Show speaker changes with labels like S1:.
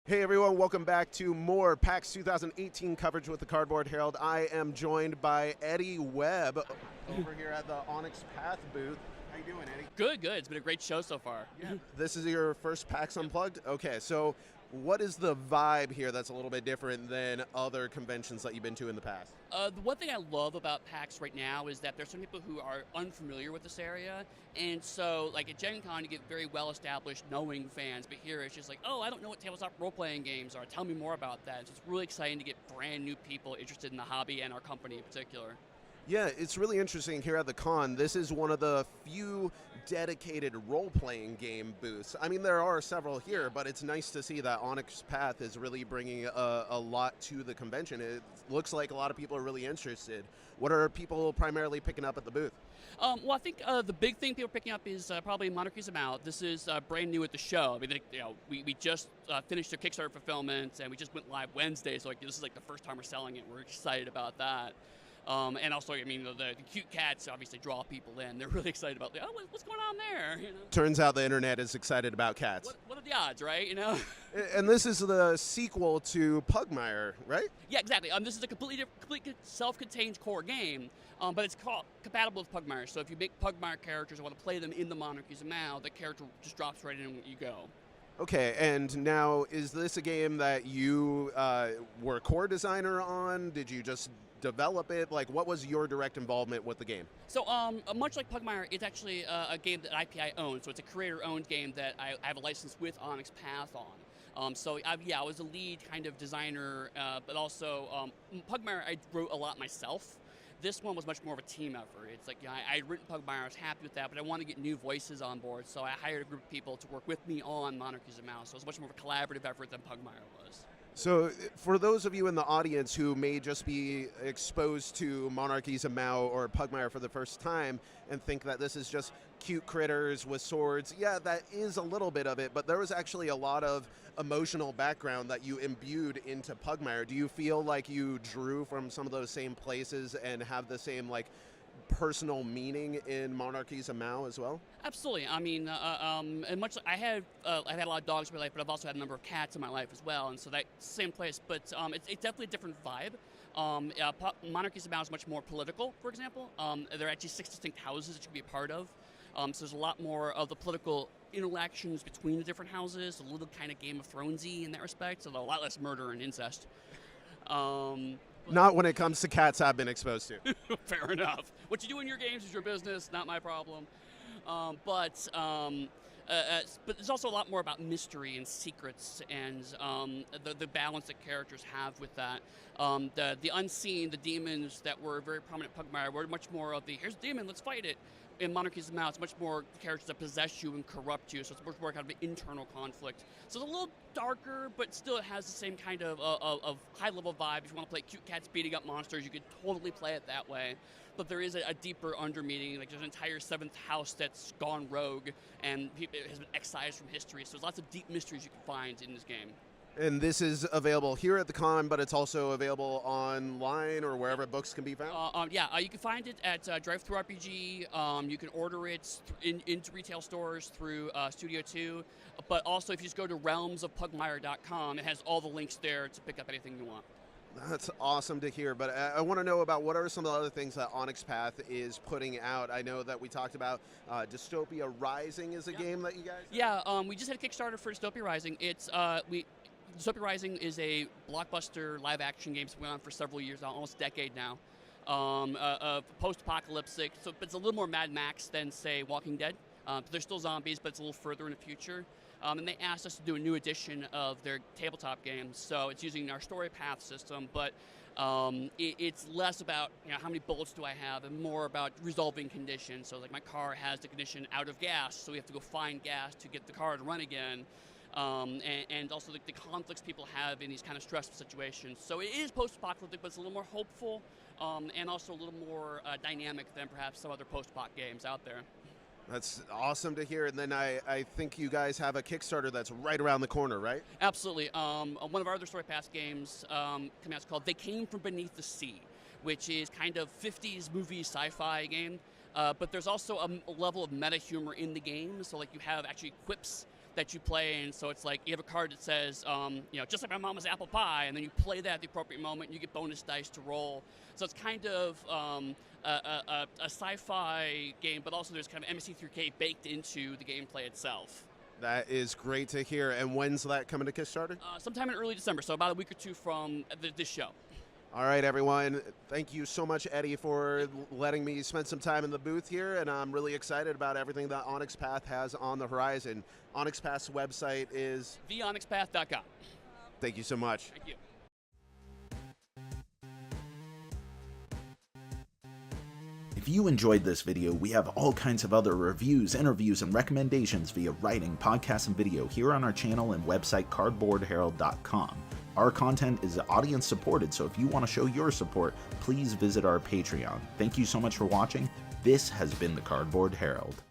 S1: Hey everyone, welcome back to more PAX 2018 coverage with the Cardboard Herald. I am joined by Eddy Webb over here at the Onyx Path booth. How you doing, Eddy?
S2: Good, good. It's been a great show so far.
S1: Yeah. This is your first PAX Unplugged? Okay, so what is the vibe here that's a little bit different than other conventions that you've been to in the past?
S2: The one thing I love about PAX right now is that there's some people who are unfamiliar with this area, and so like at Gen Con you get very well-established knowing fans, but here it's just like, oh, I don't know what tabletop role-playing games are, tell me more about that. So it's really exciting to get brand new people interested in the hobby and our company in particular.
S1: Yeah, it's really interesting here at the con. This is one of the few dedicated role-playing game booths. I mean, there are several here, but it's nice to see that Onyx Path is really bringing a lot to the convention. It looks like a lot of people are really interested. What are people primarily picking up at the booth?
S2: Well, I think the big thing people are picking up is probably Monarchies of Mau. This is brand new at the show. I mean, we just finished their Kickstarter fulfillment, and we just went live Wednesday, so like this is like the first time we're selling it. We're excited about that. And also, I mean, the cute cats obviously draw people in. They're really excited about, what's going on there? You know?
S1: Turns out the internet is excited about cats.
S2: What are the odds, right? You know.
S1: And this is the sequel to Pugmire, right?
S2: Yeah, exactly. This is a complete self-contained core game, but it's compatible with Pugmire. So if you make Pugmire characters and want to play them in the Monarchies of Mau, the character just drops right in and you go.
S1: Okay, and now is this a game that you were a core designer on? Did you just develop it? Like, what was your direct involvement with the game?
S2: So, much like Pugmire, it's actually a game that IPI owns. So it's a creator-owned game that I have a license with Onyx Path on. I was a lead kind of designer, but also Pugmire I wrote a lot myself. This one was much more of a team effort. It's like, I'd written Pugmire, I was happy with that, but I wanted to get new voices on board, so I hired a group of people to work with me on Monarchies of Mau. So it was much more of a collaborative effort than Pugmire was.
S1: So for those of you in the audience who may just be exposed to Monarchies of Mau or Pugmire for the first time and think that this is just cute critters with swords, yeah, that is a little bit of it, but there was actually a lot of emotional background that you imbued into Pugmire. Do you feel like you drew from some of those same places and have the same like personal meaning in Monarchies of Mau as well?
S2: Absolutely. I mean, and much I've had a lot of dogs in my life, but I've also had a number of cats in my life as well, and so that same place. But it's definitely a different vibe. Monarchies of Mau is much more political, for example. There are actually 6 distinct houses that you can be a part of. So there's a lot more of the political interactions between the different houses, a little kind of Game of Thrones-y in that respect, so a lot less murder and incest.
S1: Not when it comes to cats I've been exposed to.
S2: Fair enough. What you do in your games is your business, not my problem. But there's also a lot more about mystery and secrets and the balance that characters have with that. The unseen, the demons that were very prominent in Pugmire were much more of the, here's a demon, let's fight it. In Monarchies of Mau, it's much more characters that possess you and corrupt you, so it's much more kind of an internal conflict. So it's a little darker, but still it has the same kind of high-level vibe. If you want to play cute cats beating up monsters, you could totally play it that way. But there is a deeper under-meaning. Like there's an entire 7th house that's gone rogue, and it has been excised from history, so there's lots of deep mysteries you can find in this game.
S1: And this is available here at the con, but it's also available online or wherever books can be found?
S2: You can find it at Drive-Thru RPG. You can order it into retail stores through Studio 2. But also, if you just go to realmsofpugmire.com, it has all the links there to pick up anything you want.
S1: That's awesome to hear, but I want to know about what are some of the other things that Onyx Path is putting out. I know that we talked about Dystopia Rising is a game that you guys...
S2: Yeah, we just had a Kickstarter for Dystopia Rising. Dystopia Rising is a blockbuster live-action game that's been on for several years now, almost a decade now. Post-apocalyptic, so it's a little more Mad Max than, say, Walking Dead. They're still zombies, but it's a little further in the future. And they asked us to do a new edition of their tabletop game, so it's using our story path system, but it's less about how many bullets do I have and more about resolving conditions. So like my car has the condition out of gas, so we have to go find gas to get the car to run again. And also the conflicts people have in these kind of stressful situations. So it is post-apocalyptic, but it's a little more hopeful and also a little more dynamic than perhaps some other post-apoc games out there.
S1: That's awesome to hear. And then I think you guys have a Kickstarter that's right around the corner, right?
S2: Absolutely. One of our other Story Pass games coming out is called They Came From Beneath the Sea, which is kind of 50s movie sci-fi game. But there's also a level of meta humor in the game. So like you have actually quips that you play, and so it's like you have a card that says, just like my mama's apple pie, and then you play that at the appropriate moment, and you get bonus dice to roll. So it's kind of a sci-fi game, but also there's kind of MST3K baked into the gameplay itself.
S1: That is great to hear. And when's that coming to Kickstarter?
S2: Sometime in early December, so about a week or two from this show.
S1: All right, everyone. Thank you so much, Eddy, for letting me spend some time in the booth here, and I'm really excited about everything that Onyx Path has on the horizon. Onyx Path's website is
S2: theonyxpath.com.
S1: Thank you so much.
S2: Thank you.
S3: If you enjoyed this video, we have all kinds of other reviews, interviews, and recommendations via writing, podcast, and video here on our channel and website cardboardherald.com. Our content is audience supported, so if you want to show your support, please visit our Patreon. Thank you so much for watching. This has been the Cardboard Herald.